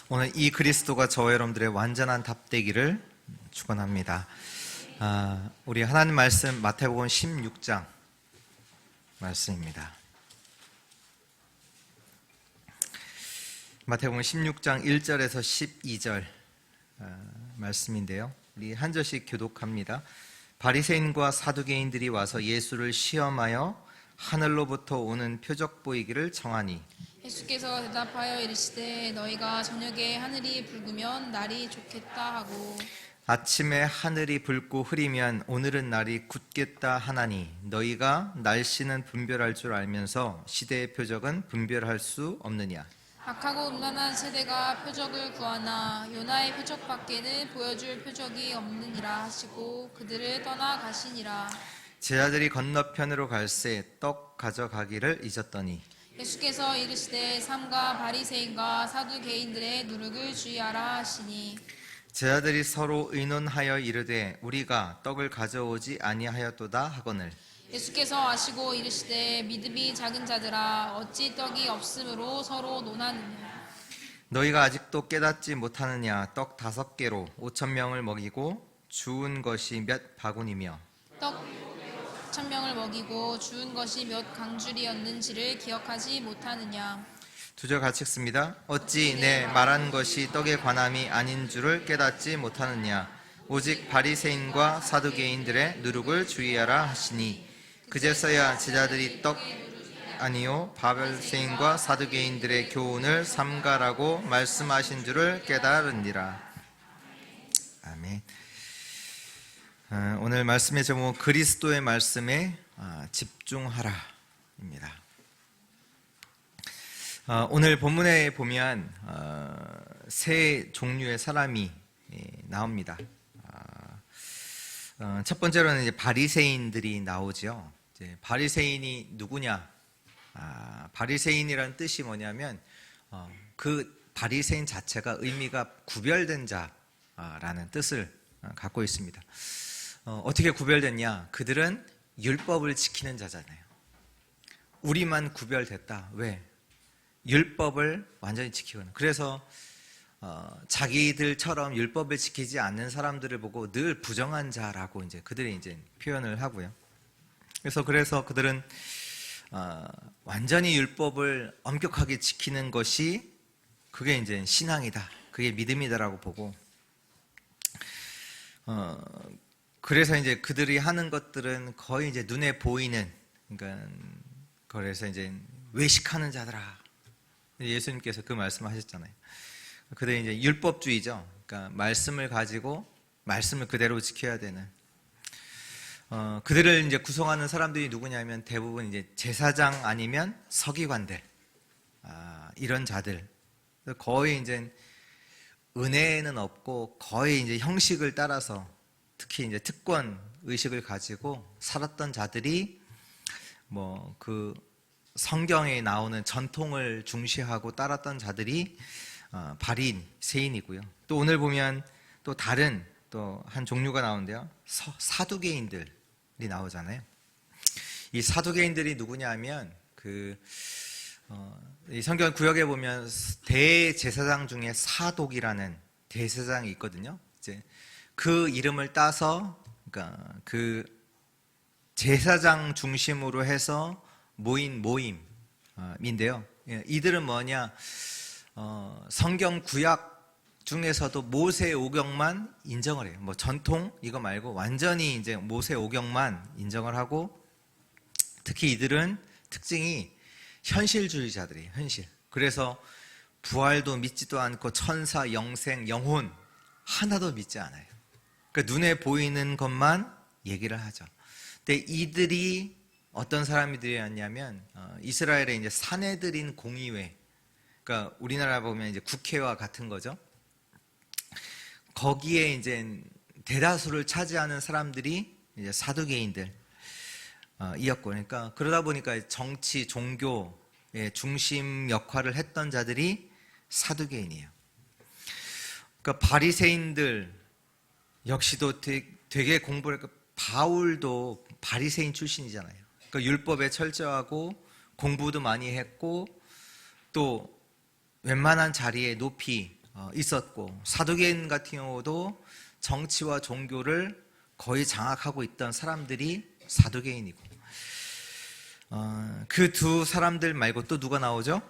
오늘 이 그리스도가 저와 여러분들의 완전한 답되기를 축원합니다. 우리 하나님 말씀 마태복음 16장 말씀입니다. 마태복음 16장 1절에서 12절 말씀인데요. 우리 한 절씩 교독합니다. 바리새인과 사두개인들이 와서 예수를 시험하여 하늘로부터 오는 표적 보이기를 청하니 예수께서 대답하여 이르시되 너희가 저녁에 하늘이 붉으면 날이 좋겠다 하고 아침에 하늘이 붉고 흐리면 오늘은 날이 굳겠다 하나니 너희가 날씨는 분별할 줄 알면서 시대의 표적은 분별할 수 없느냐. 악하고 음란한 세대가 표적을 구하나 요나의 표적밖에는 보여줄 표적이 없느니라 하시고 그들을 떠나가시니라. 제자들이 건너편으로 갈새 떡 가져가기를 잊었더니 예수께서 이르시되 삼가 바리새인과 사두개인들의 누룩을 주의하라 하시니 제자들이 서로 의논하여 이르되 우리가 떡을 가져오지 아니하였도다 하거늘 예수께서 아시고 이르시되 믿음이 작은 자들아 어찌 떡이 없으므로 서로 논하느냐. 너희가 아직도 깨닫지 못하느냐. 떡 5개로 5,000명을 먹이고 주운 것이 몇 바구니며 떡 1,000명을 먹이고 주운 것이 몇 강줄이었는지를 기억하지 못하느냐. 2절 같이 읽습니다. 어찌 내 말한 것이 떡의 관함이 아닌 줄을 깨닫지 못하느냐. 오직 바리새인과 사두개인들의 누룩을 주의하라 하시니 그제서야 제자들이 떡 아니요 바리새인과 사두개인들의 교훈을 삼가라고 말씀하신 줄을 깨달으니라. 아멘. 오늘 말씀의 제목은 그리스도의 말씀에 집중하라입니다. 오늘 본문에 보면 세 종류의 사람이 나옵니다. 첫 번째로는 이제 바리새인들이 나오죠. 이제 바리새인이 누구냐? 바리새인이라는 뜻이 뭐냐면 그 바리새인 자체가 의미가 구별된 자라는 뜻을 갖고 있습니다. 어떻게 구별됐냐? 그들은 율법을 지키는 자잖아요. 우리만 구별됐다. 왜? 율법을 완전히 지키거든. 그래서 자기들처럼 율법을 지키지 않는 사람들을 보고 늘 부정한 자라고 이제 그들이 이제 표현을 하고요. 그래서 그들은 완전히 율법을 엄격하게 지키는 것이 그게 이제 신앙이다. 그게 믿음이다라고 보고 그래서 이제 그들이 하는 것들은 거의 이제 눈에 보이는, 그러니까 그래서 이제 외식하는 자들아. 예수님께서 그 말씀하셨잖아요. 그들이 이제 율법주의죠. 그러니까 말씀을 가지고 말씀을 그대로 지켜야 되는. 그들을 이제 구성하는 사람들이 누구냐면 대부분 이제 제사장 아니면 서기관들, 이런 자들. 거의 이제 은혜는 없고 거의 이제 형식을 따라서 특히 이제 특권 의식을 가지고 살았던 자들이 뭐 그 성경에 나오는 전통을 중시하고 따랐던 자들이 바리새인이고요. 또 오늘 보면 또 다른 또 한 종류가 나오는데요. 사두개인들이 나오잖아요. 이 사두개인들이 누구냐 하면 이 성경 구역에 보면 대제사장 중에 사독이라는 대제사장이 있거든요. 이제 그 이름을 따서 그러니까 그 제사장 중심으로 해서 모인 모임인데요. 이들은 뭐냐? 성경 구약 중에서도 모세 오경만 인정을 해요. 뭐 전통 이거 말고 완전히 이제 모세 오경만 인정을 하고 특히 이들은 특징이 현실주의자들이에요. 현실. 그래서 부활도 믿지도 않고 천사, 영생, 영혼 하나도 믿지 않아요. 그러니까 눈에 보이는 것만 얘기를 하죠. 근데 이들이 어떤 사람들이었냐면 이스라엘의 이제 사내들인 공의회, 그러니까 우리나라 보면 이제 국회와 같은 거죠. 거기에 이제 대다수를 차지하는 사람들이 이제 사두개인들 이었고, 그러니까 그러다 보니까 정치, 종교의 중심 역할을 했던 자들이 사두개인이에요. 그러니까 바리새인들 역시도 되게 공부를 했고, 바울도 바리새인 출신이잖아요. 그러니까 율법에 철저하고 공부도 많이 했고 또 웬만한 자리에 높이 있었고, 사두개인 같은 경우도 정치와 종교를 거의 장악하고 있던 사람들이 사두개인이고, 그 두 사람들 말고 또 누가 나오죠?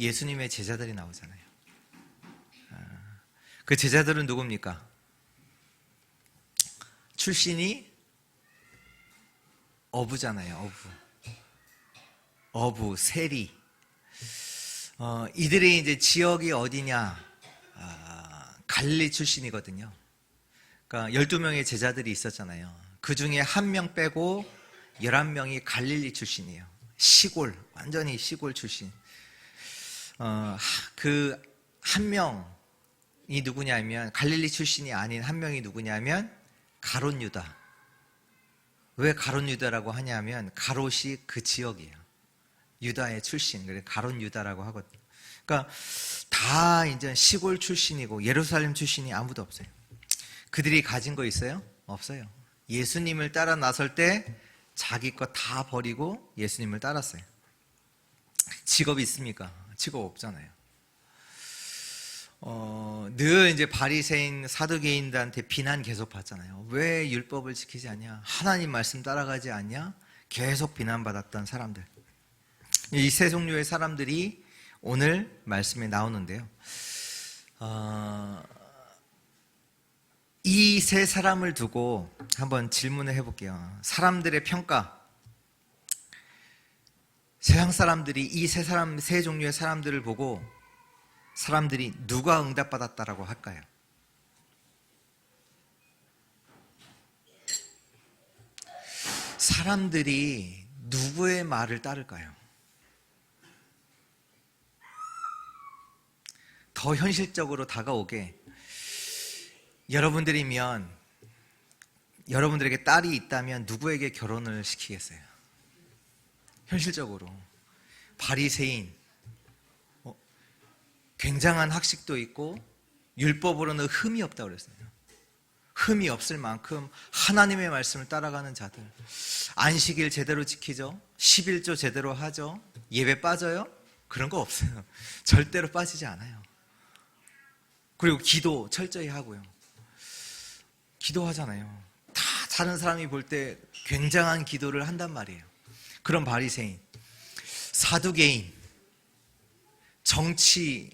예수님의 제자들이 나오잖아요. 그 제자들은 누굽니까? 출신이 어부잖아요. 어부, 세리. 이들의 이제 지역이 어디냐? 갈릴리 출신이거든요. 그러니까 12명의 제자들이 있었잖아요. 그 중에 한 명 빼고 11명이 갈릴리 출신이에요. 시골, 완전히 시골 출신. 그 한 명이 누구냐면, 갈릴리 출신이 아닌 한 명이 누구냐면 가롯 유다. 왜 가롯 유다라고 하냐면 가롯이 그 지역이에요. 유다의 출신, 그래서 가롯 유다라고 하거든요. 그러니까 다 이제 시골 출신이고 예루살렘 출신이 아무도 없어요. 그들이 가진 거 있어요? 없어요. 예수님을 따라 나설 때 자기 거 다 버리고 예수님을 따랐어요. 직업이 있습니까? 직업 없잖아요. 늘 이제 바리새인 사두개인들한테 비난 계속 받잖아요. 왜 율법을 지키지 않냐? 하나님 말씀 따라가지 않냐? 계속 비난받았던 사람들. 이 세 종류의 사람들이 오늘 말씀에 나오는데요. 이 세 사람을 두고 한번 질문을 해볼게요. 사람들의 평가. 세상 사람들이 이 세 종류의 사람들을 보고 사람들이 누가 응답받았다라고 할까요? 사람들이 누구의 말을 따를까요? 더 현실적으로 다가오게, 여러분들에게 딸이 있다면 누구에게 결혼을 시키겠어요? 현실적으로 바리새인, 굉장한 학식도 있고 율법으로는 흠이 없다고 그랬어요. 흠이 없을 만큼 하나님의 말씀을 따라가는 자들. 안식일 제대로 지키죠. 11조 제대로 하죠. 예배 빠져요? 그런 거 없어요. 절대로 빠지지 않아요. 그리고 기도 철저히 하고요. 기도하잖아요. 다 다른 사람이 볼 때 굉장한 기도를 한단 말이에요. 그런 바리새인, 사두개인, 정치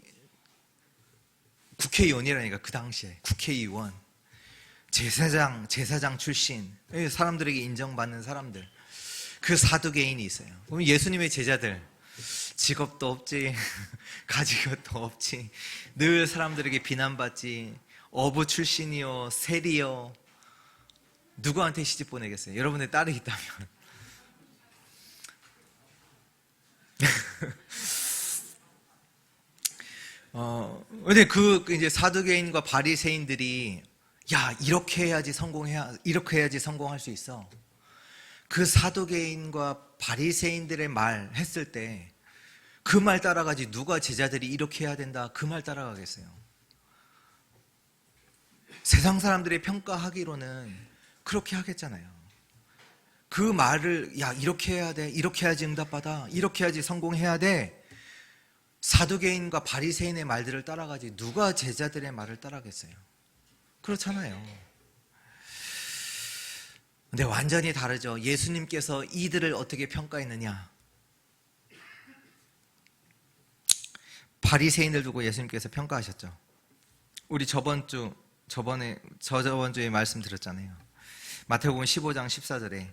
국회의원이라니까. 그 당시에 국회의원, 제사장 출신, 사람들에게 인정받는 사람들, 그 사두개인이 있어요. 그럼 예수님의 제자들, 직업도 없지, 가진 것도 없지, 늘 사람들에게 비난받지, 어부 출신이요, 세리요, 누구한테 시집 보내겠어요? 여러분의 딸이 있다면. 근데 이제 사두개인과 바리새인들이, 야, 이렇게 해야지 성공할 수 있어. 그 사두개인과 바리새인들의 말 했을 때 그 말 따라가지, 누가 제자들이 이렇게 해야 된다 그 말 따라가겠어요? 세상 사람들의 평가하기로는 그렇게 하겠잖아요. 그 말을, 야, 이렇게 해야 돼, 이렇게 해야지 응답받아, 이렇게 해야지 성공해야 돼. 사두개인과 바리새인의 말들을 따라가지 누가 제자들의 말을 따라가겠어요? 그렇잖아요. 근데 완전히 다르죠. 예수님께서 이들을 어떻게 평가했느냐? 바리새인들 두고 예수님께서 평가하셨죠. 우리 저번 주에 말씀 드렸잖아요. 마태복음 15장 14절에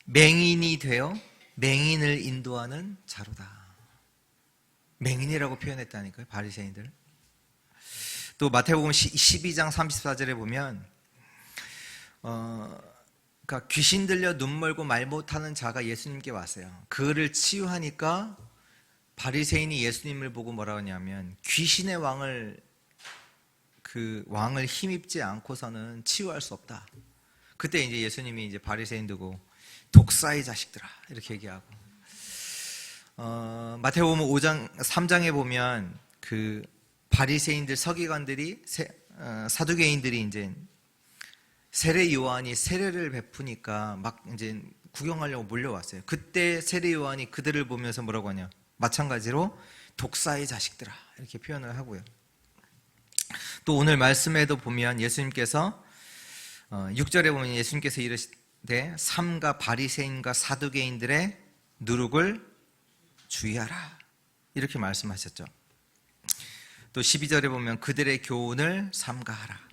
맹인이 되어 맹인을 인도하는 자로다. 맹인이라고 표현했다니까요, 바리새인들. 또 마태복음 12장 34절에 보면 그러니까 귀신 들려 눈 멀고 말 못하는 자가 예수님께 왔어요. 그를 치유하니까 바리새인이 예수님을 보고 뭐라고 하냐면, 귀신의 왕을 힘입지 않고서는 치유할 수 없다. 그때 이제 예수님이 이제 바리새인 두고 독사의 자식들아 이렇게 얘기하고, 마태복음 3장에 보면 그 바리새인들, 서기관들이, 사두개인들이 이제 세례 요한이 세례를 베푸니까 막 이제 구경하려고 몰려왔어요. 그때 세례 요한이 그들을 보면서 뭐라고 하냐? 마찬가지로 독사의 자식들아 이렇게 표현을 하고요. 또 오늘 말씀에도 보면 예수님께서 6절에 보면 예수님께서 이르시되 삼가 바리새인과 사두개인들의 누룩을 주의하라 이렇게 말씀하셨죠. 또 12절에 보면 그들의 교훈을 삼가하라.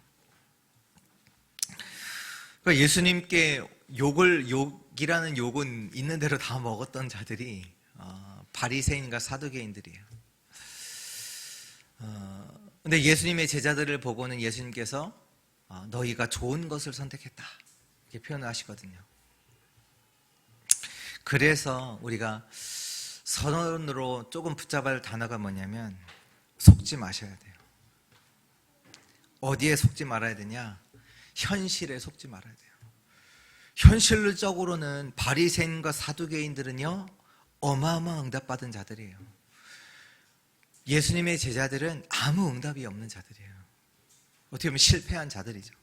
그러니까 예수님께 욕이라는 욕은 있는 대로 다 먹었던 자들이 바리새인과 사두개인들이에요. 근데 예수님의 제자들을 보고는 예수님께서 너희가 좋은 것을 선택했다 이렇게 표현을 하시거든요. 그래서 우리가 선언으로 조금 붙잡아야 할 단어가 뭐냐면 속지 마셔야 돼요. 어디에 속지 말아야 되냐? 현실에 속지 말아야 돼요. 현실적으로는 바리새인과 사두개인들은요 어마어마한 응답받은 자들이에요. 예수님의 제자들은 아무 응답이 없는 자들이에요. 어떻게 보면 실패한 자들이죠.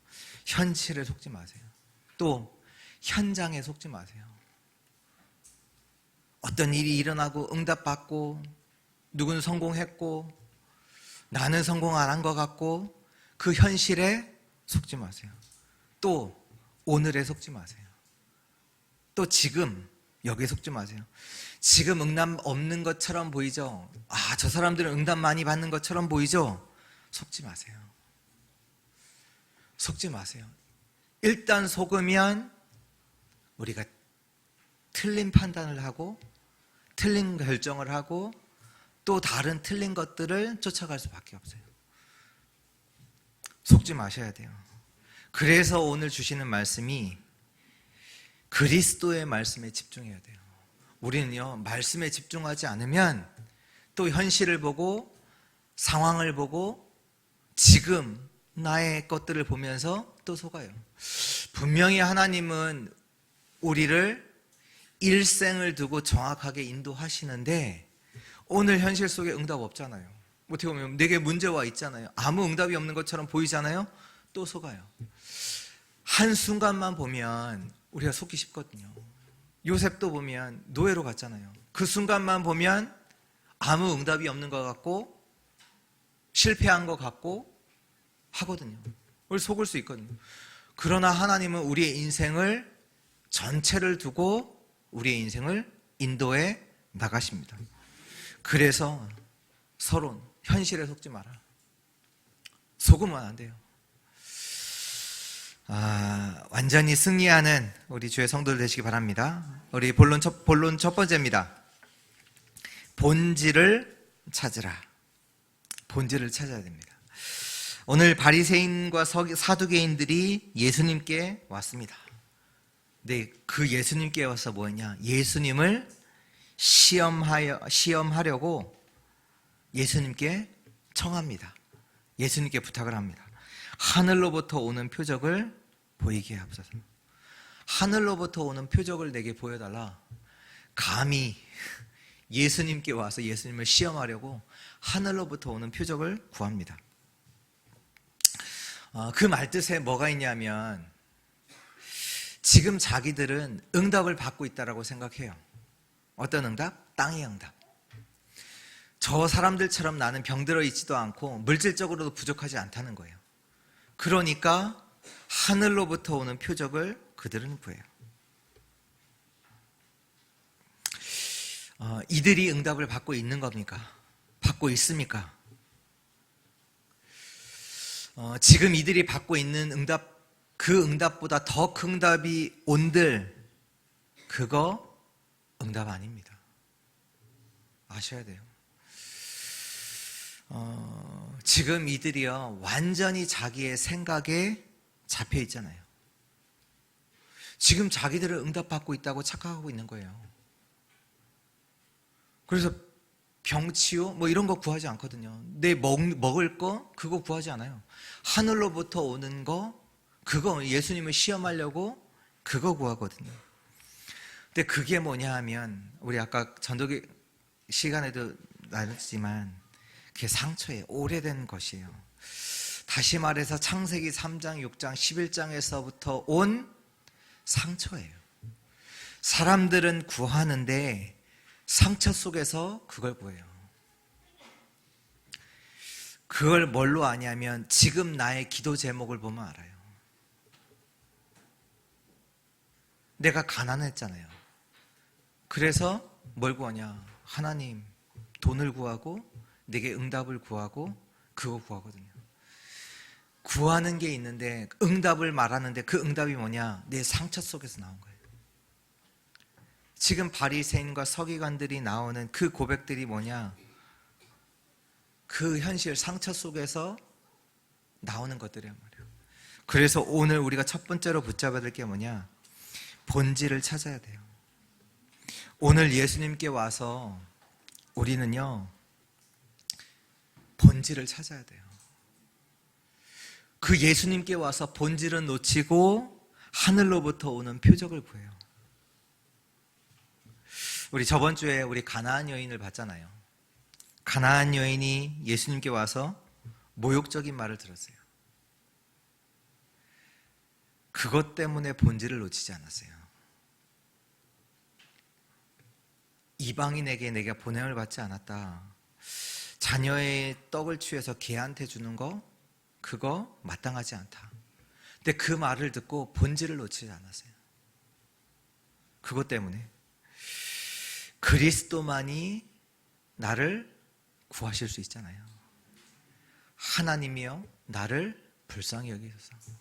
현실에 속지 마세요. 또 현장에 속지 마세요. 어떤 일이 일어나고 응답받고 누구는 성공했고 나는 성공 안 한 것 같고 그 현실에 속지 마세요. 또 오늘에 속지 마세요. 또 지금 여기에 속지 마세요. 지금 응답 없는 것처럼 보이죠? 저 사람들은 응답 많이 받는 것처럼 보이죠? 속지 마세요. 속지 마세요. 일단 속으면 우리가 틀린 판단을 하고 틀린 결정을 하고 또 다른 틀린 것들을 쫓아갈 수밖에 없어요. 속지 마셔야 돼요. 그래서 오늘 주시는 말씀이 그리스도의 말씀에 집중해야 돼요. 우리는요 말씀에 집중하지 않으면 또 현실을 보고 상황을 보고 지금 나의 것들을 보면서 또 속아요. 분명히 하나님은 우리를 일생을 두고 정확하게 인도하시는데 오늘 현실 속에 응답 없잖아요. 어떻게 보면 내게 문제와 있잖아요. 아무 응답이 없는 것처럼 보이잖아요. 또 속아요. 한순간만 보면 우리가 속기 쉽거든요. 요셉도 보면 노예로 갔잖아요. 그 순간만 보면 아무 응답이 없는 것 같고 실패한 것 같고 하거든요. 우리 속을 수 있거든요. 그러나 하나님은 우리의 인생을 전체를 두고 우리의 인생을 인도해 나가십니다. 그래서 서로 현실에 속지 마라. 속으면 안 돼요. 완전히 승리하는 우리 주의 성도들 되시기 바랍니다. 우리 본론 첫 번째입니다. 본질을 찾으라. 본질을 찾아야 됩니다. 오늘 바리새인과 사두개인들이 예수님께 왔습니다. 근데 그 예수님께 와서 뭐냐? 예수님을 시험하려고 예수님께 청합니다. 예수님께 부탁을 합니다. 하늘로부터 오는 표적을 보이게 하옵소서. 하늘로부터 오는 표적을 내게 보여달라. 감히 예수님께 와서 예수님을 시험하려고 하늘로부터 오는 표적을 구합니다. 그 말뜻에 뭐가 있냐면 지금 자기들은 응답을 받고 있다고 생각해요. 어떤 응답? 땅의 응답. 저 사람들처럼 나는 병들어 있지도 않고 물질적으로도 부족하지 않다는 거예요. 그러니까 하늘로부터 오는 표적을 그들은 구해요. 이들이 응답을 받고 있는 겁니까? 받고 있습니까? 지금 이들이 받고 있는 응답, 그 응답보다 더 큰 응답이 온들, 그거 응답 아닙니다. 아셔야 돼요. 지금 이들이요 완전히 자기의 생각에 잡혀 있잖아요. 지금 자기들을 응답받고 있다고 착각하고 있는 거예요. 그래서 병치유 뭐 이런 거 구하지 않거든요. 내 먹을 거 그거 구하지 않아요. 하늘로부터 오는 거 그거 예수님을 시험하려고 그거 구하거든요. 근데 그게 뭐냐 하면 우리 아까 전도기 시간에도 나눴지만 그게 상처예요. 오래된 것이에요. 다시 말해서 창세기 3장, 6장, 11장에서부터 온 상처예요. 사람들은 구하는데 상처 속에서 그걸 구해요. 그걸 뭘로 아냐면 지금 나의 기도 제목을 보면 알아요. 내가 가난했잖아요. 그래서 뭘 구하냐? 하나님, 돈을 구하고 내게 응답을 구하고 그거 구하거든요. 구하는 게 있는데 응답을 말하는데 그 응답이 뭐냐? 내 상처 속에서 나온 거예요. 지금 바리새인과 서기관들이 나오는 그 고백들이 뭐냐? 그 현실 상처 속에서 나오는 것들이란 말이에요. 그래서 오늘 우리가 첫 번째로 붙잡아야 될 게 뭐냐? 본질을 찾아야 돼요. 오늘 예수님께 와서 우리는요, 본질을 찾아야 돼요. 그 예수님께 와서 본질은 놓치고 하늘로부터 오는 표적을 구해요. 우리 저번 주에 우리 가나안 여인을 봤잖아요. 가나안 여인이 예수님께 와서 모욕적인 말을 들었어요. 그것 때문에 본질을 놓치지 않았어요. 이방인에게 내가 보냄을 받지 않았다. 자녀의 떡을 취해서 개한테 주는 거 그거 마땅하지 않다. 근데 그 말을 듣고 본질을 놓치지 않았어요. 그것 때문에 그리스도만이 나를 구하실 수 있잖아요. 하나님이여 나를 불쌍히 여기소서.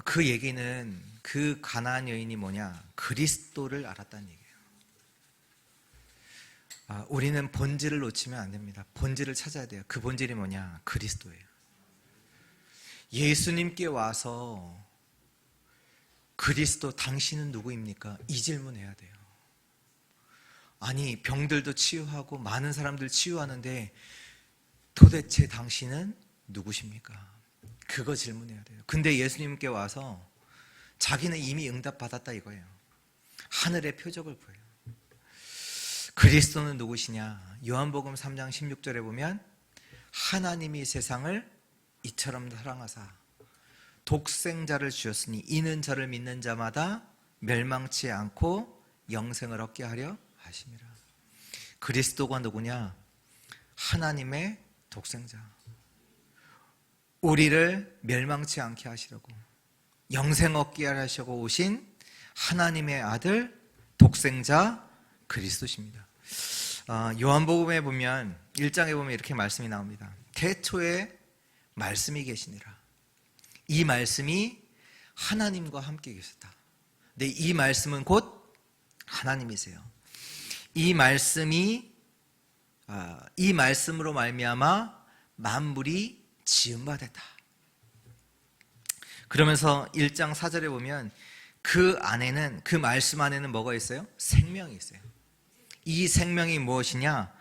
그 얘기는 그 가나안 여인이 뭐냐? 그리스도를 알았다는 얘기예요. 우리는 본질을 놓치면 안 됩니다. 본질을 찾아야 돼요. 그 본질이 뭐냐? 그리스도예요. 예수님께 와서 그리스도 당신은 누구입니까? 이 질문해야 돼요. 아니 병들도 치유하고 많은 사람들 치유하는데 도대체 당신은 누구십니까? 그거 질문해야 돼요. 근데 예수님께 와서 자기는 이미 응답받았다 이거예요. 하늘의 표적을 보여요. 그리스도는 누구시냐? 요한복음 3장 16절에 보면 하나님이 세상을 이처럼 사랑하사 독생자를 주셨으니 이는 저를 믿는 자마다 멸망치 않고 영생을 얻게 하려 하심이라. 그리스도가 누구냐? 하나님의 독생자. 우리를 멸망치 않게 하시려고 영생 얻게 하시려고 오신 하나님의 아들 독생자 그리스도십니다. 요한복음에 보면 1장에 보면 이렇게 말씀이 나옵니다. 태초에 말씀이 계시니라. 이 말씀이 하나님과 함께 계셨다. 근데 이 말씀은 곧 하나님이세요. 이 말씀으로 말미암아 만물이 지은 바 됐다. 그러면서 1장 4절에 보면 그 안에는, 그 말씀 안에는 뭐가 있어요? 생명이 있어요. 이 생명이 무엇이냐?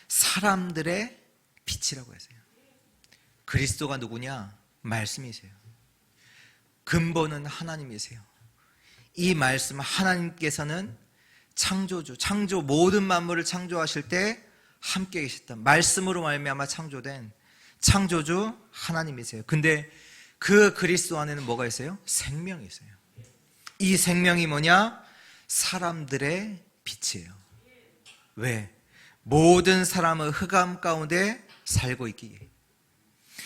사람들의 빛이라고 했어요. 그리스도가 누구냐? 말씀이세요. 근본은 하나님이세요. 이 말씀 하나님께서는 창조주, 모든 만물을 창조하실 때 함께 계셨다. 말씀으로 말미암아 창조된 창조주 하나님이세요. 근데 그 그리스도 안에는 뭐가 있어요? 생명이 있어요. 이 생명이 뭐냐? 사람들의 빛이에요. 왜? 모든 사람은 흑암 가운데 살고 있기에.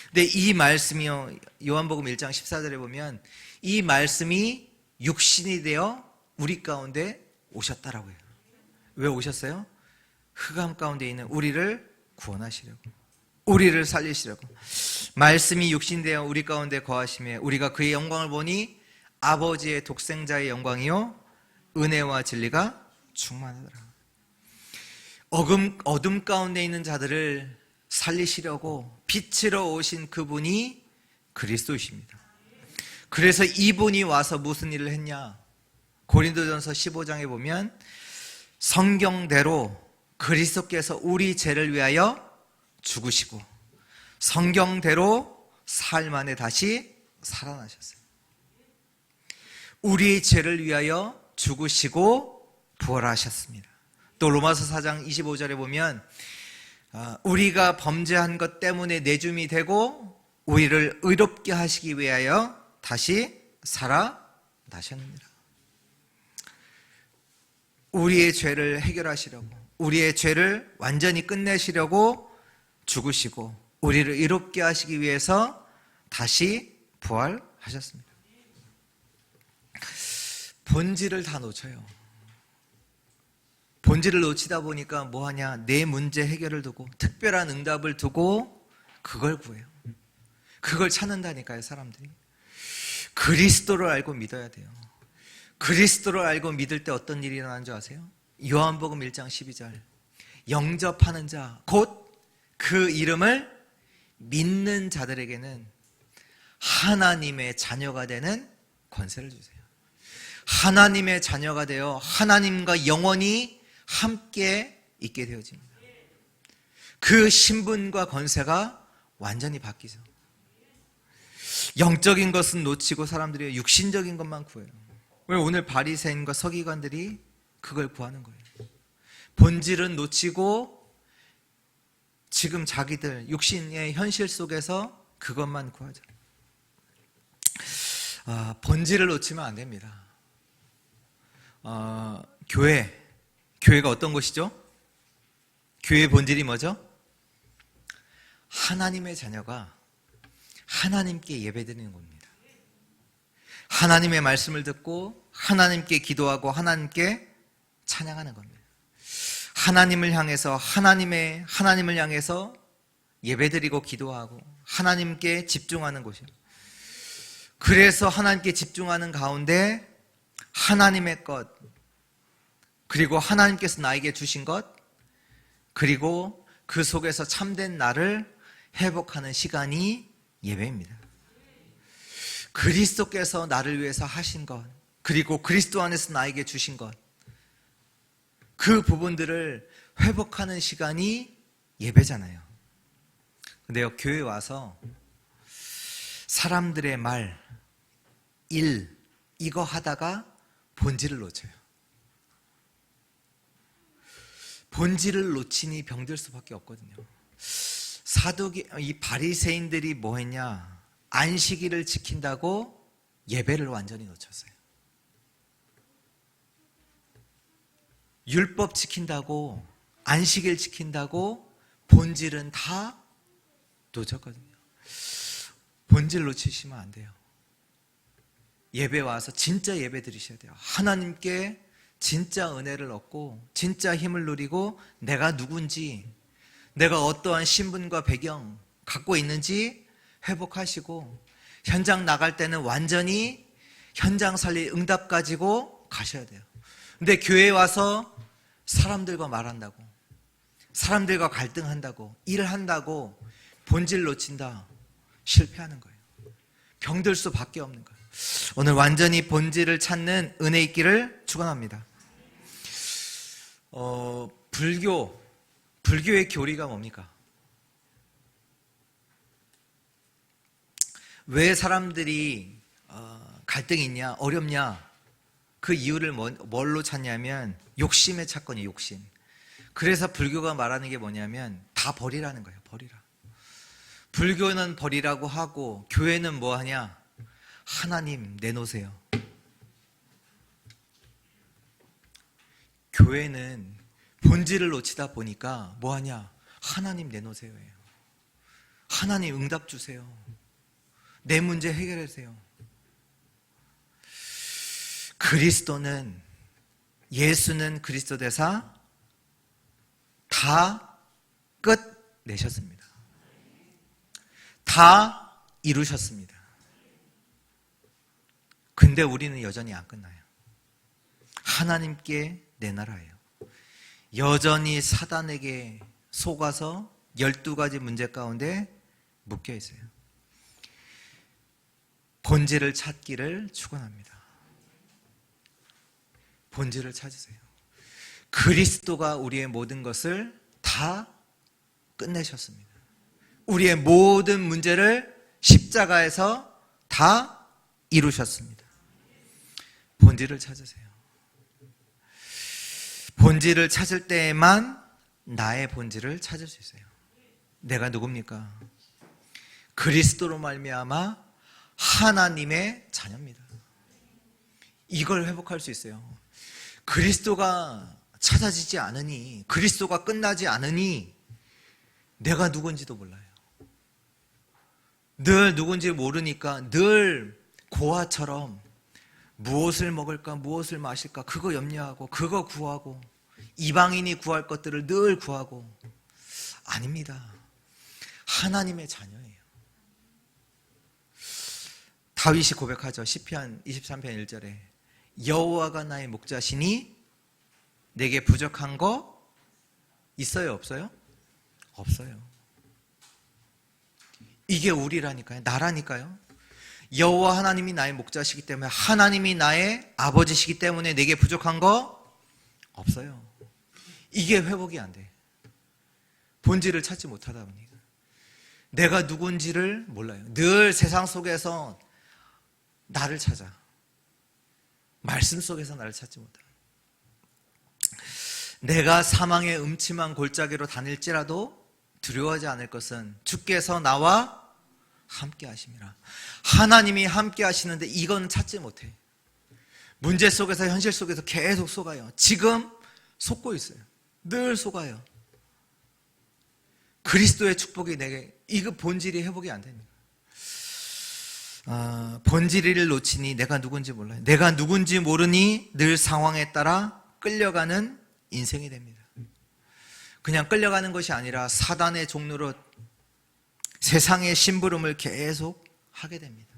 근데 이 말씀이요, 요한복음 1장 14절에 보면 이 말씀이 육신이 되어 우리 가운데 오셨다라고 해요. 왜 오셨어요? 흑암 가운데 있는 우리를 구원하시려고, 우리를 살리시려고. 말씀이 육신 되어 우리 가운데 거하심에 우리가 그의 영광을 보니 아버지의 독생자의 영광이요 은혜와 진리가 충만하더라. 어둠 가운데 있는 자들을 살리시려고 빛으로 오신 그분이 그리스도이십니다. 그래서 이분이 와서 무슨 일을 했냐? 고린도전서 15장에 보면 성경대로 그리스도께서 우리 죄를 위하여 죽으시고 성경대로 사흘 만에 다시 살아나셨어요. 우리의 죄를 위하여 죽으시고 부활하셨습니다. 또 로마서 4장 25절에 보면 우리가 범죄한 것 때문에 내줌이 되고 우리를 의롭게 하시기 위하여 다시 살아나셨느니라. 우리의 죄를 해결하시려고, 우리의 죄를 완전히 끝내시려고 죽으시고 우리를 이롭게 하시기 위해서 다시 부활하셨습니다. 본질을 다 놓쳐요. 본질을 놓치다 보니까 뭐하냐? 내 문제 해결을 두고 특별한 응답을 두고 그걸 구해요. 그걸 찾는다니까요, 사람들이. 그리스도를 알고 믿어야 돼요. 그리스도를 알고 믿을 때 어떤 일이 일어나는 줄 아세요? 요한복음 1장 12절. 영접하는 자, 곧 그 이름을 믿는 자들에게는 하나님의 자녀가 되는 권세를 주세요. 하나님의 자녀가 되어 하나님과 영원히 함께 있게 되어집니다. 그 신분과 권세가 완전히 바뀌죠. 영적인 것은 놓치고 사람들이 육신적인 것만 구해요. 왜 오늘 바리새인과 서기관들이 그걸 구하는 거예요? 본질은 놓치고 지금 자기들 육신의 현실 속에서 그것만 구하죠. 본질을 놓치면 안 됩니다. 교회가 어떤 곳이죠? 교회의 본질이 뭐죠? 하나님의 자녀가 하나님께 예배드리는 겁니다. 하나님의 말씀을 듣고 하나님께 기도하고 하나님께 찬양하는 겁니다. 하나님을 향해서 하나님을 향해서 예배드리고 기도하고 하나님께 집중하는 곳이에요. 그래서 하나님께 집중하는 가운데 하나님의 것, 그리고 하나님께서 나에게 주신 것, 그리고 그 속에서 참된 나를 회복하는 시간이 예배입니다. 그리스도께서 나를 위해서 하신 것, 그리고 그리스도 안에서 나에게 주신 것, 그 부분들을 회복하는 시간이 예배잖아요. 근데요, 교회 와서 사람들의 말, 일, 이거 하다가 본질을 놓쳐요. 본질을 놓치니 병들 수밖에 없거든요. 이 바리새인들이 뭐 했냐? 안식일을 지킨다고 예배를 완전히 놓쳤어요. 율법 지킨다고, 안식일 지킨다고 본질은 다 놓쳤거든요. 본질 놓치시면 안 돼요. 예배 와서 진짜 예배 드리셔야 돼요. 하나님께 진짜 은혜를 얻고 진짜 힘을 누리고 내가 누군지, 내가 어떠한 신분과 배경 갖고 있는지 회복하시고 현장 나갈 때는 완전히 현장 살릴 응답 가지고 가셔야 돼요. 근데 교회에 와서 사람들과 말한다고, 사람들과 갈등한다고, 일한다고 본질 놓친다, 실패하는 거예요. 병들 수밖에 없는 거예요. 오늘 완전히 본질을 찾는 은혜 있기를 축원합니다. 불교의 교리가 뭡니까? 왜 사람들이 갈등이 있냐, 어렵냐? 그 이유를 뭘로 찾냐면 욕심에 찾거든요. 욕심. 그래서 불교가 말하는 게 뭐냐면 다 버리라는 거예요. 버리라. 불교는 버리라고 하고 교회는 뭐 하냐? 하나님 내놓으세요. 교회는 본질을 놓치다 보니까 뭐 하냐? 하나님 내놓으세요. 하나님 응답 주세요. 내 문제 해결하세요. 예수는 그리스도 대사 다 끝내셨습니다. 다 이루셨습니다. 근데 우리는 여전히 안 끝나요. 하나님께 내 나라예요. 여전히 사단에게 속아서 12가지 문제 가운데 묶여 있어요. 본질을 찾기를 축원합니다. 본질을 찾으세요. 그리스도가 우리의 모든 것을 다 끝내셨습니다. 우리의 모든 문제를 십자가에서 다 이루셨습니다. 본질을 찾으세요. 본질을 찾을 때에만 나의 본질을 찾을 수 있어요. 내가 누굽니까? 그리스도로 말미암아 하나님의 자녀입니다. 이걸 회복할 수 있어요. 그리스도가 찾아지지 않으니, 그리스도가 끝나지 않으니 내가 누군지도 몰라요. 늘 누군지 모르니까 늘 고아처럼 무엇을 먹을까, 무엇을 마실까, 그거 염려하고, 그거 구하고, 이방인이 구할 것들을 늘 구하고. 아닙니다. 하나님의 자녀예요. 다윗이 고백하죠. 시편 23편 1절에 여호와가 나의 목자시니 내게 부족한 거 있어요, 없어요? 없어요. 이게 우리라니까요. 나라니까요. 여호와 하나님이 나의 목자시기 때문에, 하나님이 나의 아버지시기 때문에 내게 부족한 거 없어요. 이게 회복이 안 돼. 본질을 찾지 못하다 보니까. 내가 누군지를 몰라요. 늘 세상 속에서 나를 찾아. 말씀 속에서 나를 찾지 못해. 내가 사망의 음침한 골짜기로 다닐지라도 두려워하지 않을 것은 주께서 나와 함께 하심이라. 하나님이 함께 하시는데 이건 찾지 못해. 문제 속에서, 현실 속에서 계속 속아요. 지금 속고 있어요. 늘 속아요. 그리스도의 축복이 내게, 이거 본질이 회복이 안 됩니다. 본질을 놓치니 내가 누군지 몰라요. 내가 누군지 모르니 늘 상황에 따라 끌려가는 인생이 됩니다. 그냥 끌려가는 것이 아니라 사단의 종로로 세상의 심부름을 계속 하게 됩니다.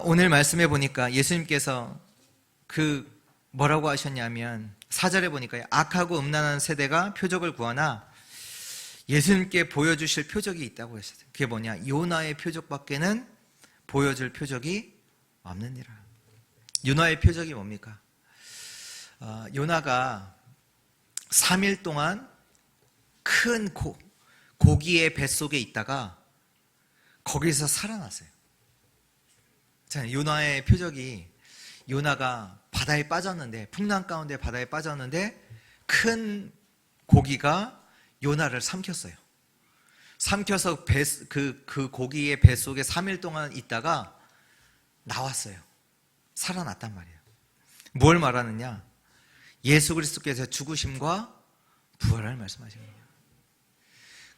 오늘 말씀해 보니까 예수님께서 뭐라고 하셨냐면 4절에 보니까 악하고 음란한 세대가 표적을 구하나 예수님께 보여주실 표적이 있다고 하셨어요. 그게 뭐냐? 요나의 표적밖에는 보여줄 표적이 없느니라. 요나의 표적이 뭡니까? 요나가 3일 동안 큰 고기의 뱃속에 있다가 거기서 살아났어요. 자, 요나의 표적이, 요나가 바다에 빠졌는데, 풍랑 가운데 바다에 빠졌는데 큰 고기가 요나를 삼켰어요. 삼켜서 그 고기의 뱃속에 3일 동안 있다가 나왔어요. 살아났단 말이에요. 뭘 말하느냐? 예수 그리스도께서 죽으심과 부활을 말씀하시는 거예요.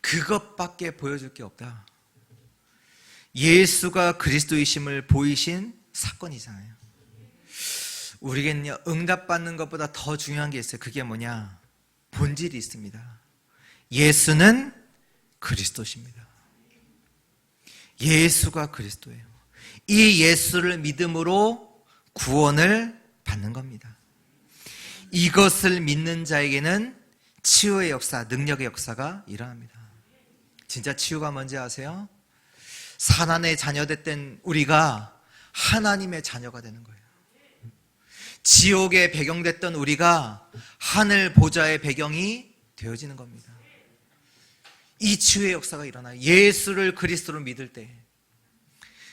그것밖에 보여줄 게 없다. 예수가 그리스도이심을 보이신 사건이잖아요. 우리에게는요, 응답받는 것보다 더 중요한 게 있어요. 그게 뭐냐? 본질이 있습니다. 예수는 그리스도십니다. 예수가 그리스도예요. 이 예수를 믿음으로 구원을 받는 겁니다. 이것을 믿는 자에게는 치유의 역사, 능력의 역사가 일어납니다. 진짜 치유가 뭔지 아세요? 사단의 자녀됐던 우리가 하나님의 자녀가 되는 거예요. 지옥의 배경됐던 우리가 하늘 보좌의 배경이 되어지는 겁니다. 이 치유의 역사가 일어나요. 예수를 그리스도로 믿을 때,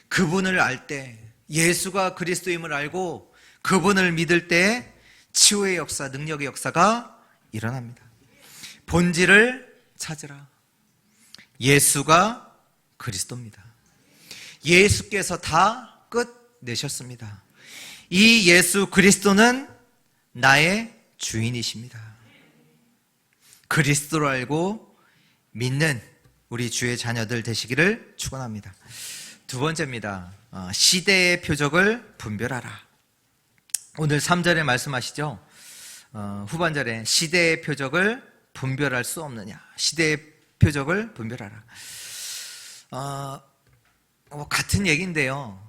그분을 알 때, 예수가 그리스도임을 알고 그분을 믿을 때 치유의 역사, 능력의 역사가 일어납니다. 본질을 찾으라. 예수가 그리스도입니다. 예수께서 다 끝내셨습니다. 이 예수 그리스도는 나의 주인이십니다. 그리스도를 알고 믿는 우리 주의 자녀들 되시기를 축원합니다. 두 번째입니다. 시대의 표적을 분별하라. 오늘 3절에 말씀하시죠. 후반절에 시대의 표적을 분별할 수 없느냐. 시대의 표적을 분별하라. 같은 얘기인데요.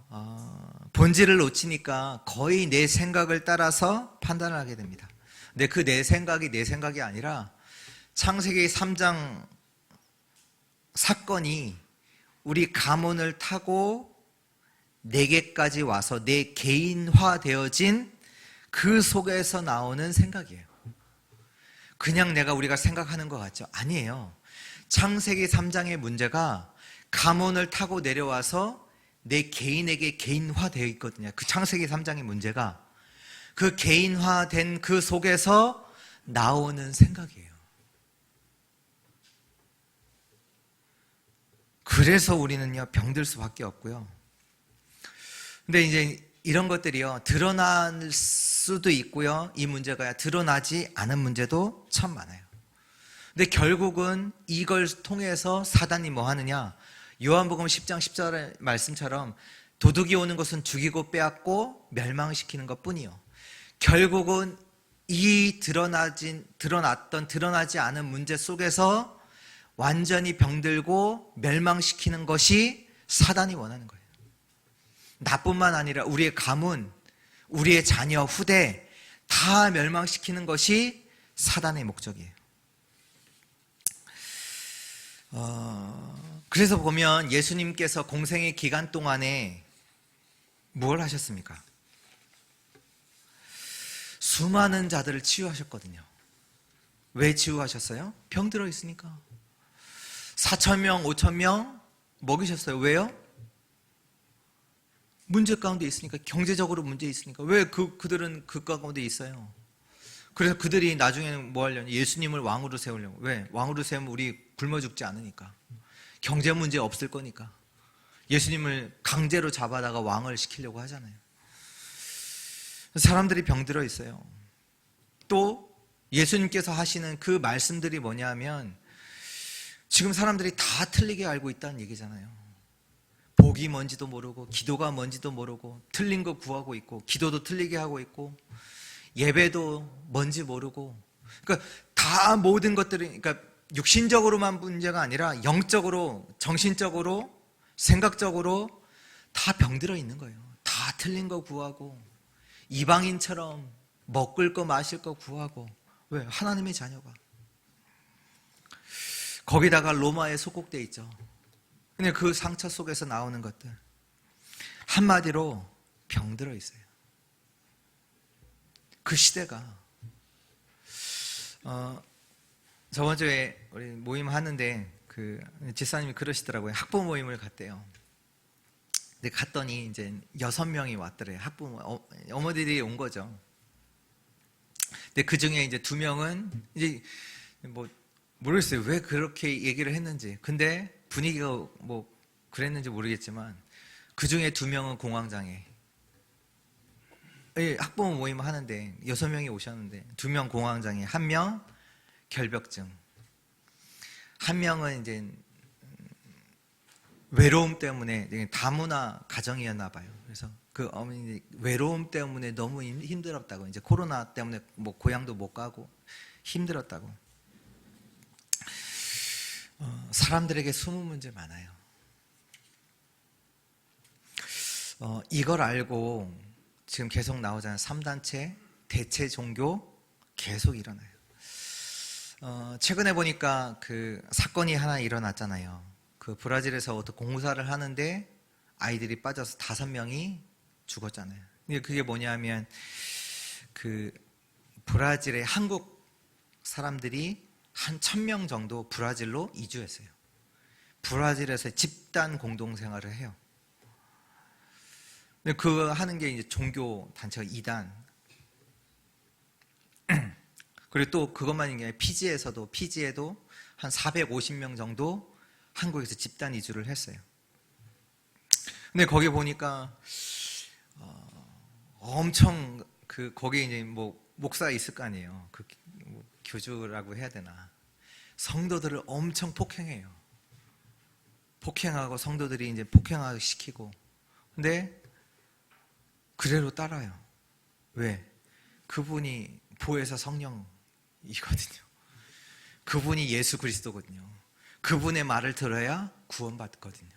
본질을 놓치니까 거의 내 생각을 따라서 판단을 하게 됩니다. 근데 그 내 생각이 아니라 창세기 3장 사건이 우리 가문을 타고 내게까지 와서 내 개인화되어진 그 속에서 나오는 생각이에요. 그냥 우리가 생각하는 것 같죠? 아니에요. 창세기 3장의 문제가 가문을 타고 내려와서 내 개인에게 개인화되어 있거든요. 그 창세기 3장의 문제가 그 개인화된 그 속에서 나오는 생각이에요. 그래서 우리는요, 병들 수밖에 없고요. 근데 이제 이런 것들이요, 드러날 수도 있고요, 이 문제가 드러나지 않은 문제도 참 많아요. 근데 결국은 이걸 통해서 사단이 뭐 하느냐? 요한복음 10장 10절의 말씀처럼 도둑이 오는 것은 죽이고 빼앗고 멸망시키는 것뿐이요. 결국은 이 드러나지 않은 문제 속에서 완전히 병들고 멸망시키는 것이 사단이 원하는 거예요. 나뿐만 아니라 우리의 가문, 우리의 자녀, 후대 다 멸망시키는 것이 사단의 목적이에요. 그래서 보면 예수님께서 공생의 기간 동안에 뭘 하셨습니까? 수많은 자들을 치유하셨거든요. 왜 치유하셨어요? 병들어 있으니까. 4,000명, 5,000명 먹이셨어요. 왜요? 문제 가운데 있으니까. 경제적으로 문제 있으니까. 왜 그들은 그 가운데 있어요? 그래서 그들이 나중에는 뭐 하려냐? 예수님을 왕으로 세우려고. 왜? 왕으로 세우면 우리 굶어 죽지 않으니까. 경제 문제 없을 거니까. 예수님을 강제로 잡아다가 왕을 시키려고 하잖아요. 사람들이 병들어 있어요. 또 예수님께서 하시는 그 말씀들이 뭐냐면 지금 사람들이 다 틀리게 알고 있다는 얘기잖아요. 복이 뭔지도 모르고 기도가 뭔지도 모르고 틀린 거 구하고 있고 기도도 틀리게 하고 있고 예배도 뭔지 모르고, 그러니까 다 모든 것들이, 그러니까 육신적으로만 문제가 아니라 영적으로, 정신적으로, 생각적으로 다 병들어 있는 거예요. 다 틀린 거 구하고 이방인처럼 먹을 거 마실 거 구하고. 왜? 하나님의 자녀가. 거기다가 로마에 속국돼 있죠. 근데 그 상처 속에서 나오는 것들 한마디로 병들어 있어요. 그 시대가. 저번 주에 우리 모임 하는데 그 집사님이 그러시더라고요. 학부 모임을 갔대요. 근데 갔더니 이제 6명이 왔더래요. 학부모 어머니들이 온 거죠. 근데 그 중에 이제 2명은 이제 뭐 모르겠어요. 왜 그렇게 얘기를 했는지. 근데 분위기가 뭐 그랬는지 모르겠지만 그 중에 2명은 공황장애. 학부모 모임 하는데 6명이 오셨는데 2명 공황장애, 1명 결벽증, 1명은 이제 외로움 때문에, 다문화 가정이었나 봐요. 그래서 그 어머니 외로움 때문에 너무 힘들었다고. 이제 코로나 때문에 뭐 고향도 못 가고 힘들었다고. 사람들에게 숨은 문제 많아요. 이걸 알고 지금 계속 나오잖아요. 3단체 대체 종교 계속 일어나요. 최근에 보니까 그 사건이 하나 일어났잖아요. 그 브라질에서 어떤 공사를 하는데 아이들이 빠져서 5명이 죽었잖아요. 그게 뭐냐면 그 브라질의 한국 사람들이 한 1,000명 정도 브라질로 이주했어요. 브라질에서 집단 공동생활을 해요. 근데 그 하는 게 이제 종교 단체가 이단. 그리고 또 그것만인 게 아니라 피지에도 한 450명 정도 한국에서 집단 이주를 했어요. 근데 거기 보니까 엄청 거기에 이제 뭐 목사가 있을 거 아니에요. 뭐 교주라고 해야 되나. 성도들을 엄청 폭행해요. 폭행하고 성도들이 이제 폭행하게 시키고. 근데 그대로 따라요. 왜? 그분이 보혜사 성령이거든요. 그분이 예수 그리스도거든요. 그분의 말을 들어야 구원받거든요.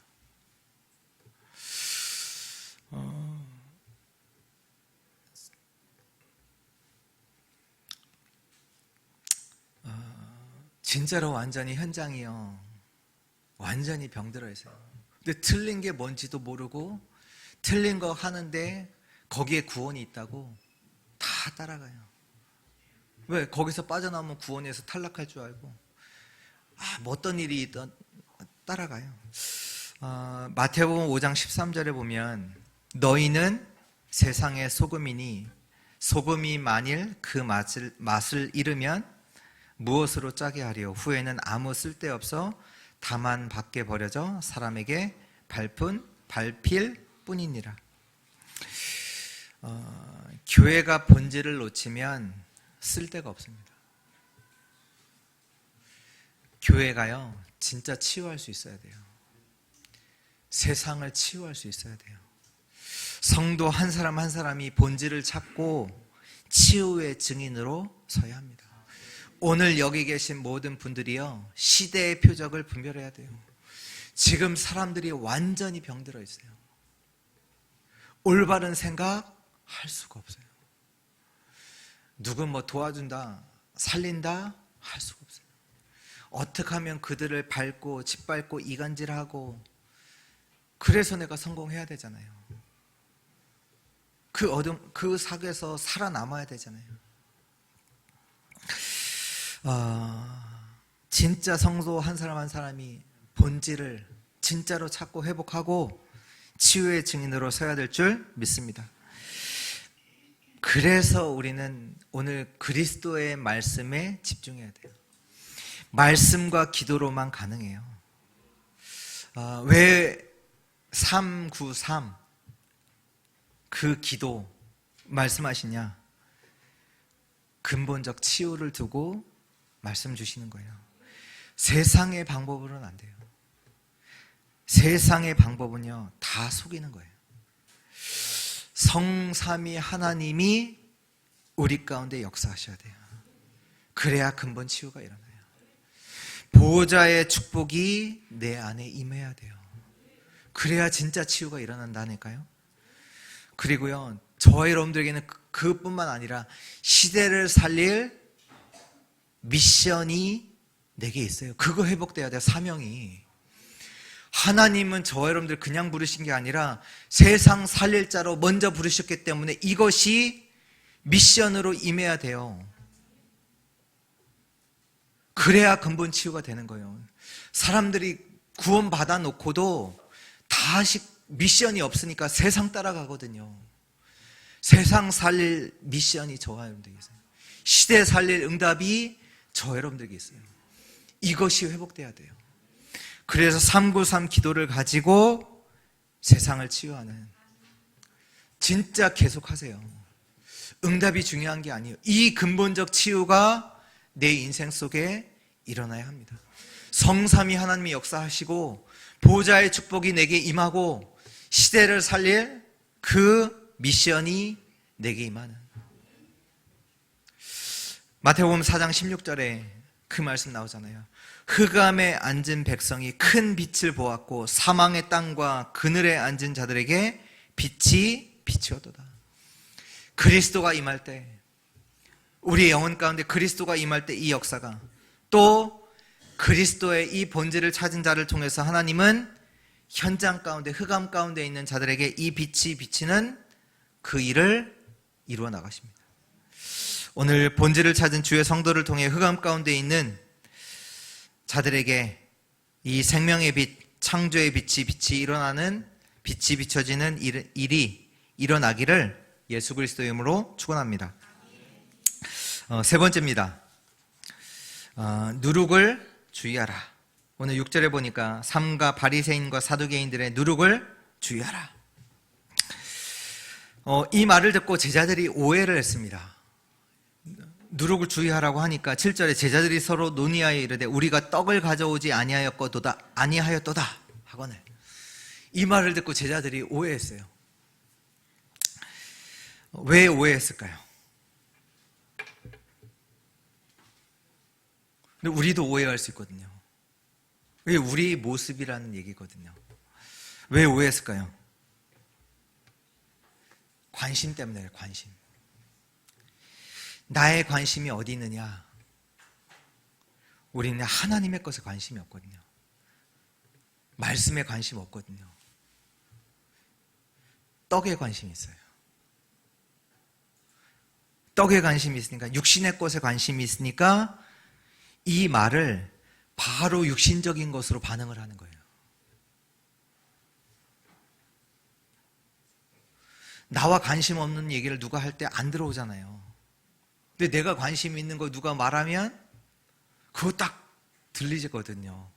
진짜로 완전히 현장이요. 완전히 병들어 있어요. 근데 틀린 게 뭔지도 모르고 틀린 거 하는데 거기에 구원이 있다고 다 따라가요. 왜? 거기서 빠져나오면 구원에서 탈락할 줄 알고 뭐 어떤 일이 있든 따라가요. 마태복음 5장 13절에 보면 너희는 세상의 소금이니 소금이 만일 그 맛을 잃으면 무엇으로 짜게 하리요? 후에는 아무 쓸데없어 다만 밖에 버려져 사람에게 밟힐 뿐이니라. 교회가 본질을 놓치면 쓸데가 없습니다. 교회가요, 진짜 치유할 수 있어야 돼요. 세상을 치유할 수 있어야 돼요. 성도 한 사람 한 사람이 본질을 찾고 치유의 증인으로 서야 합니다. 오늘 여기 계신 모든 분들이요, 시대의 표적을 분별해야 돼요. 지금 사람들이 완전히 병들어 있어요. 올바른 생각 할 수가 없어요. 누구 뭐 도와준다, 살린다 할 수가 없어요. 어떻게 하면 그들을 밟고 짓밟고 이간질하고, 그래서 내가 성공해야 되잖아요. 그 사고에서 살아남아야 되잖아요. 진짜 성도 한 사람 한 사람이 본질을 진짜로 찾고 회복하고 치유의 증인으로 서야 될 줄 믿습니다. 그래서 우리는 오늘 그리스도의 말씀에 집중해야 돼요. 말씀과 기도로만 가능해요. 왜 393 그 기도 말씀하시냐? 근본적 치유를 두고 말씀 주시는 거예요. 세상의 방법으로는 안 돼요. 세상의 방법은요, 다 속이는 거예요. 성삼위 하나님이 우리 가운데 역사하셔야 돼요. 그래야 근본 치유가 일어나요. 보호자의 축복이 내 안에 임해야 돼요. 그래야 진짜 치유가 일어난다니까요. 그리고요, 저와 여러분들에게는 그것뿐만 아니라 시대를 살릴 미션이 내게 있어요. 그거 회복돼야 돼요. 사명이. 하나님은 저와 여러분들 그냥 부르신 게 아니라 세상 살릴 자로 먼저 부르셨기 때문에 이것이 미션으로 임해야 돼요. 그래야 근본 치유가 되는 거예요. 사람들이 구원 받아 놓고도 다시 미션이 없으니까 세상 따라가거든요. 세상 살릴 미션이 저와 여러분들에게 있어요. 시대 살릴 응답이 저와 여러분들에게 있어요. 이것이 회복돼야 돼요. 그래서 393 기도를 가지고 세상을 치유하는, 진짜 계속하세요. 응답이 중요한 게 아니에요. 이 근본적 치유가 내 인생 속에 일어나야 합니다. 성삼위 하나님이 역사하시고 보호자의 축복이 내게 임하고 시대를 살릴 그 미션이 내게 임하는. 마태복음 4장 16절에 그 말씀 나오잖아요. 흑암에 앉은 백성이 큰 빛을 보았고 사망의 땅과 그늘에 앉은 자들에게 빛이 비치어도다. 그리스도가 임할 때, 우리의 영혼 가운데 그리스도가 임할 때 이 역사가, 또 그리스도의 이 본질을 찾은 자를 통해서 하나님은 현장 가운데, 흑암 가운데 있는 자들에게 이 빛이 비치는 그 일을 이루어 나가십니다. 오늘 본질을 찾은 주의 성도를 통해 흑암 가운데 있는 자들에게 이 생명의 빛, 창조의 빛이 일어나는, 빛이 비춰지는 일이 일어나기를 예수 그리스도의 이름으로 축원합니다. 세 번째입니다. 누룩을 주의하라. 오늘 6절에 보니까 삼가 바리새인과 사두개인들의 누룩을 주의하라. 이 말을 듣고 제자들이 오해를 했습니다. 누룩을 주의하라고 하니까 7절에 제자들이 서로 논의하여 이르되 우리가 떡을 가져오지 아니하였도다 하거늘. 이 말을 듣고 제자들이 오해했어요. 왜 오해했을까요? 근데 우리도 오해할 수 있거든요. 왜 우리 모습이라는 얘기거든요. 왜 오해했을까요? 관심 때문에. 관심. 나의 관심이 어디 있느냐? 우리는 하나님의 것에 관심이 없거든요. 말씀에 관심 없거든요. 떡에 관심이 있어요. 떡에 관심이 있으니까, 육신의 것에 관심이 있으니까 이 말을 바로 육신적인 것으로 반응을 하는 거예요. 나와 관심 없는 얘기를 누가 할 때 안 들어오잖아요. 근데 내가 관심 있는 거 누가 말하면 그거 딱 들리거든요.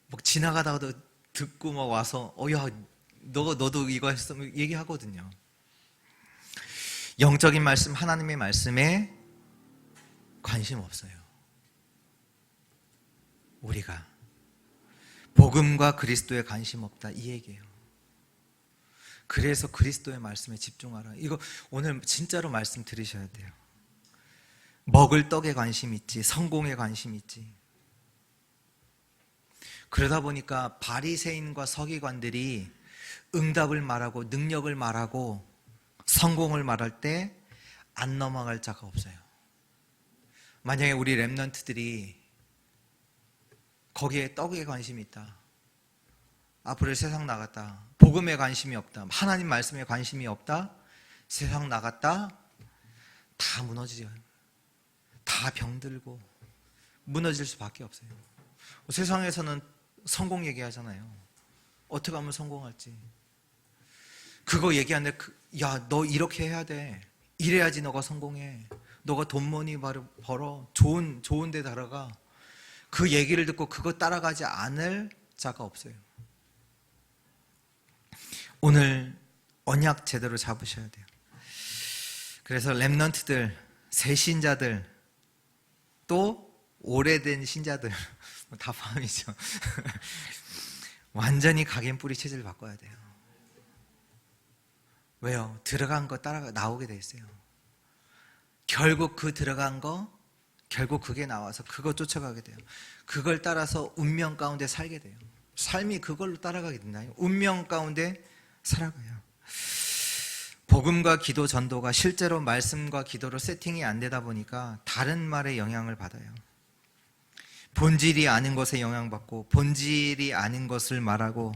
막 지나가다가도 듣고 막 와서 야 너도 이거 했어 얘기하거든요. 영적인 말씀, 하나님의 말씀에 관심 없어요. 우리가 복음과 그리스도에 관심 없다, 이 얘기예요. 그래서 그리스도의 말씀에 집중하라. 이거 오늘 진짜로 말씀 들으셔야 돼요. 먹을 떡에 관심 있지, 성공에 관심 있지. 그러다 보니까 바리새인과 서기관들이 응답을 말하고 능력을 말하고 성공을 말할 때 안 넘어갈 자가 없어요. 만약에 우리 렘넌트들이 거기에 떡에 관심이 있다, 앞으로 세상 나갔다, 복음에 관심이 없다, 하나님 말씀에 관심이 없다, 세상 나갔다, 다 무너지죠. 다 병들고 무너질 수밖에 없어요. 세상에서는 성공 얘기하잖아요. 어떻게 하면 성공할지. 그거 얘기하는데 야, 너 이렇게 해야 돼. 이래야지 너가 성공해. 너가 돈 많이 벌어. 좋은 데 달아가. 그 얘기를 듣고 그거 따라가지 않을 자가 없어요. 오늘 언약 제대로 잡으셔야 돼요. 그래서 렘넌트들, 새 신자들, 또 오래된 신자들 다 포함이죠. 완전히 각인뿌리 체질을 바꿔야 돼요. 왜요? 들어간 거 따라가 나오게 돼 있어요. 결국 그 들어간 거, 결국 그게 나와서 그거 쫓아가게 돼요. 그걸 따라서 운명 가운데 살게 돼요. 삶이 그걸로 따라가게 된다요. 운명 가운데 살아가요. 복음과 기도 전도가 실제로 말씀과 기도로 세팅이 안 되다 보니까 다른 말에 영향을 받아요. 본질이 아닌 것에 영향받고 본질이 아닌 것을 말하고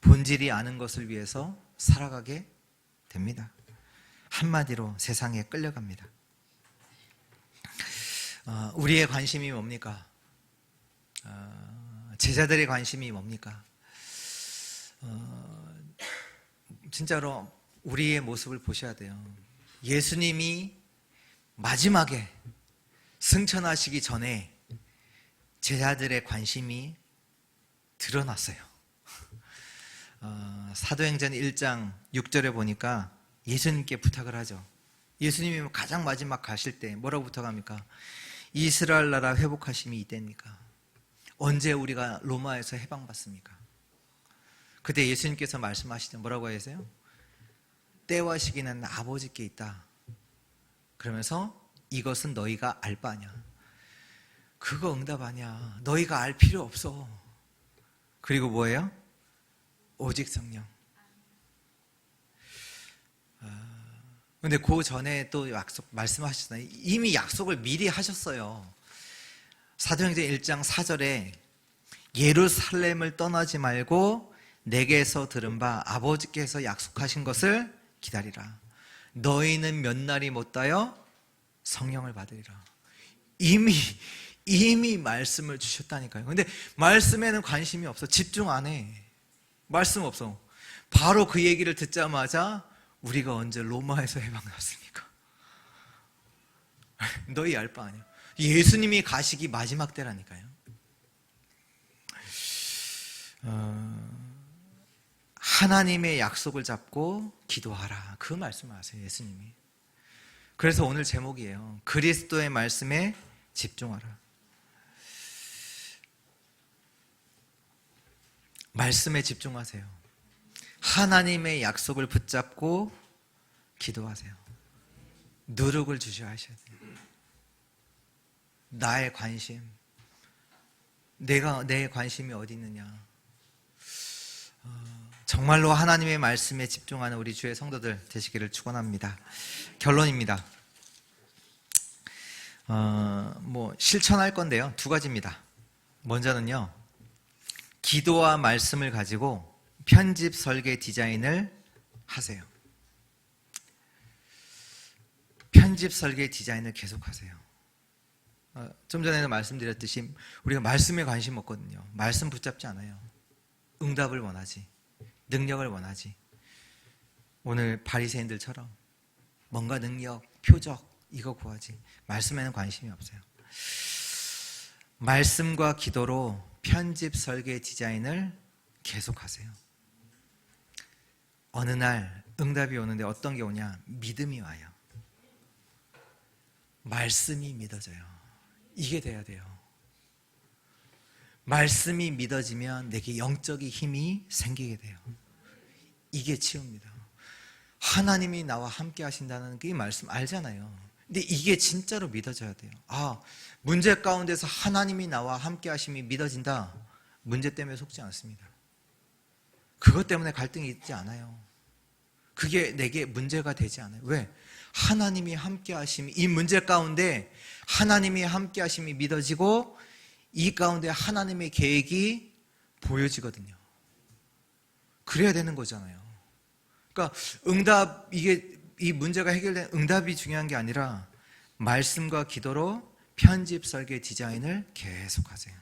본질이 아닌 것을 위해서 살아가게 됩니다. 한마디로 세상에 끌려갑니다. 우리의 관심이 뭡니까? 제자들의 관심이 뭡니까? 진짜로 우리의 모습을 보셔야 돼요. 예수님이 마지막에 승천하시기 전에 제자들의 관심이 드러났어요. 사도행전 1장 6절에 보니까 예수님께 부탁을 하죠. 예수님이 가장 마지막 가실 때 뭐라고 부탁합니까? 이스라엘 나라 회복하심이 이때입니까? 언제 우리가 로마에서 해방받습니까? 그때 예수님께서 말씀하시죠. 뭐라고 하세요? 때와 시기는 아버지께 있다. 그러면서 이것은 너희가 알 바 아니야. 그거 응답 아니야. 너희가 알 필요 없어. 그리고 뭐예요? 오직 성령. 근데 그 전에 또 약속 말씀하셨잖아요. 이미 약속을 미리 하셨어요. 사도행전 1장 4절에 예루살렘을 떠나지 말고 내게서 들은 바 아버지께서 약속하신 것을 기다리라. 너희는 몇 날이 못다여 성령을 받으리라. 이미 말씀을 주셨다니까요. 근데 말씀에는 관심이 없어. 집중 안 해. 말씀 없어. 바로 그 얘기를 듣자마자 우리가 언제 로마에서 해방났습니까? 너희 알 바 아니야. 예수님이 가시기 마지막 때라니까요. 하나님의 약속을 잡고 기도하라. 그 말씀을 하세요, 예수님이. 그래서 오늘 제목이에요. 그리스도의 말씀에 집중하라. 말씀에 집중하세요. 하나님의 약속을 붙잡고 기도하세요. 누룩을 주셔야 하셔야 돼요. 나의 관심, 내 관심이 어디 있느냐. 정말로 하나님의 말씀에 집중하는 우리 주의 성도들 되시기를 축원합니다. 결론입니다. 실천할 건데요. 두 가지입니다. 먼저는요, 기도와 말씀을 가지고 편집 설계 디자인을 하세요. 편집 설계 디자인을 계속하세요. 좀 전에도 말씀드렸듯이 우리가 말씀에 관심 없거든요. 말씀 붙잡지 않아요. 응답을 원하지, 능력을 원하지. 오늘 바리새인들처럼 뭔가 능력, 표적 이거 구하지. 말씀에는 관심이 없어요. 말씀과 기도로 편집 설계 디자인을 계속하세요. 어느 날 응답이 오는데 어떤 게 오냐? 믿음이 와요. 말씀이 믿어져요. 이게 돼야 돼요. 말씀이 믿어지면 내게 영적인 힘이 생기게 돼요. 이게 치유입니다. 하나님이 나와 함께 하신다는 게 이 말씀 알잖아요. 근데 이게 진짜로 믿어져야 돼요. 문제 가운데서 하나님이 나와 함께 하심이 믿어진다. 문제 때문에 속지 않습니다. 그것 때문에 갈등이 있지 않아요. 그게 내게 문제가 되지 않아요. 왜? 하나님이 함께 하심이, 이 문제 가운데 하나님이 함께 하심이 믿어지고 이 가운데 하나님의 계획이 보여지거든요. 그래야 되는 거잖아요. 그러니까 이 문제가 해결된 응답이 중요한 게 아니라 말씀과 기도로 편집, 설계, 디자인을 계속하세요.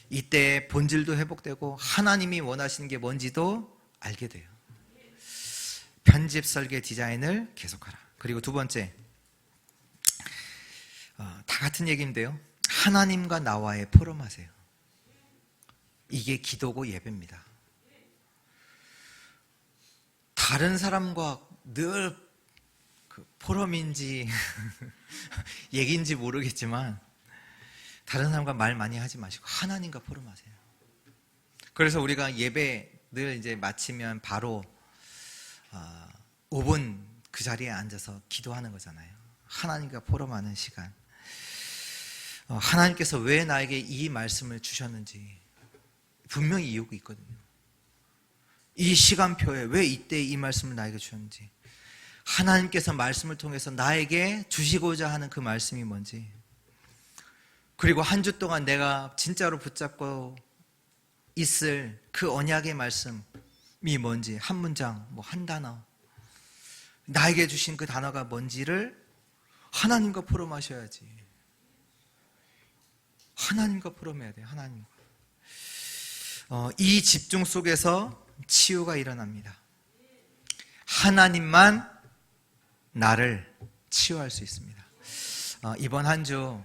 이때 본질도 회복되고 하나님이 원하시는 게 뭔지도 알게 돼요. 편집, 설계, 디자인을 계속하라. 그리고 두 번째, 다 같은 얘기인데요. 하나님과 나와의 포럼하세요. 이게 기도고 예배입니다. 다른 사람과 늘 포럼인지 얘기인지 모르겠지만 다른 사람과 말 많이 하지 마시고 하나님과 포럼하세요. 그래서 우리가 예배 늘 이제 마치면 바로 5분 그 자리에 앉아서 기도하는 거잖아요. 하나님과 포럼하는 시간. 하나님께서 왜 나에게 이 말씀을 주셨는지 분명히 이유가 있거든요. 이 시간표에 왜 이때 이 말씀을 나에게 주셨는지, 하나님께서 말씀을 통해서 나에게 주시고자 하는 그 말씀이 뭔지, 그리고 한 주 동안 내가 진짜로 붙잡고 있을 그 언약의 말씀이 뭔지, 한 문장, 한 단어, 나에게 주신 그 단어가 뭔지를 하나님과 포럼하셔야지. 하나님과 포럼해야 돼요. 하나님과. 이 집중 속에서 치유가 일어납니다. 하나님만 나를 치유할 수 있습니다. 이번 한 주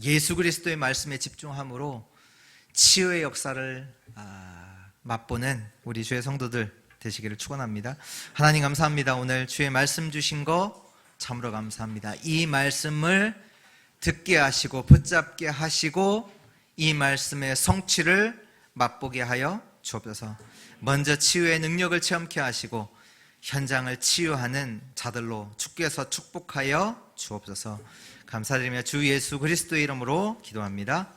예수 그리스도의 말씀에 집중함으로 치유의 역사를 맛보는 우리 주의 성도들 되시기를 축원합니다. 하나님 감사합니다. 오늘 주의 말씀 주신 거 참으로 감사합니다. 이 말씀을 듣게 하시고 붙잡게 하시고 이 말씀의 성취를 맛보게 하여 주옵소서. 먼저 치유의 능력을 체험케 하시고 현장을 치유하는 자들로 주께서 축복하여 주옵소서. 감사드리며 주 예수 그리스도의 이름으로 기도합니다.